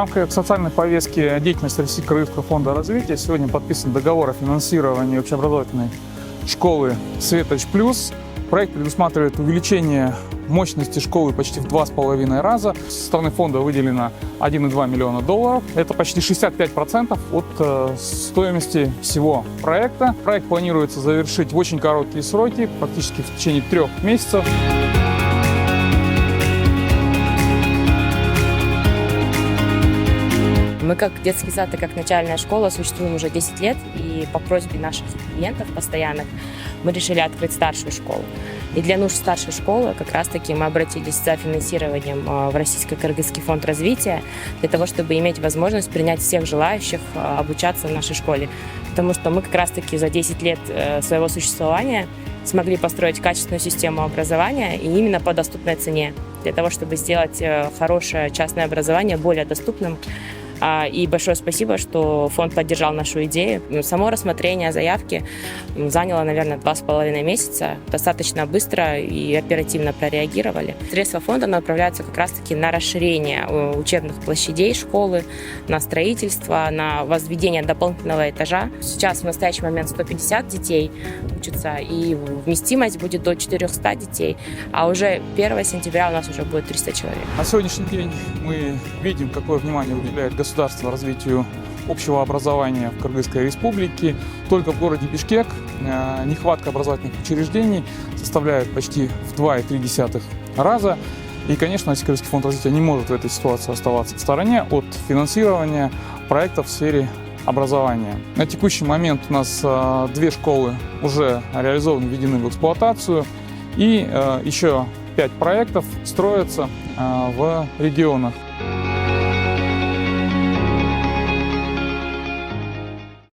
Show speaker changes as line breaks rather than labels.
рамках социальной повестки деятельности Российско-Крымского фонда развития сегодня подписан договор о финансировании общеобразовательной школы «Светоч Плюс». Проект предусматривает увеличение мощности школы почти в 2,5 раза. Со стороны фонда выделено 1,2 миллиона долларов. Это почти 65% от стоимости всего проекта. Проект планируется завершить в очень короткие сроки, практически в течение 3 месяцев.
Мы как детский сад и как начальная школа существуем уже 10 лет, и по просьбе наших клиентов постоянных мы решили открыть старшую школу. И для нужд старшей школы как раз-таки мы обратились за финансированием в Российско-Кыргызский фонд развития для того, чтобы иметь возможность принять всех желающих обучаться в нашей школе. Потому что мы как раз-таки за 10 лет своего существования смогли построить качественную систему образования и именно по доступной цене, для того, чтобы сделать хорошее частное образование более доступным. И большое спасибо, что фонд поддержал нашу идею. Само рассмотрение заявки заняло, наверное, 2,5 месяца. Достаточно быстро и оперативно прореагировали. Средства фонда направляются как раз-таки на расширение учебных площадей школы, на строительство, на возведение дополнительного этажа. Сейчас в настоящий момент 150 детей учатся, и вместимость будет до 400 детей. А уже 1 сентября у нас уже будет 300 человек.
На сегодняшний день мы видим, какое внимание уделяет государство развитию общего образования в Кыргызской республике. Только в городе Бишкек нехватка образовательных учреждений составляет почти в 2,3 раза. И, конечно, Российский фонд развития не может в этой ситуации оставаться в стороне от финансирования проектов в сфере образования. На текущий момент у нас 2 школы уже реализованы, введены в эксплуатацию, и еще 5 проектов строятся в регионах.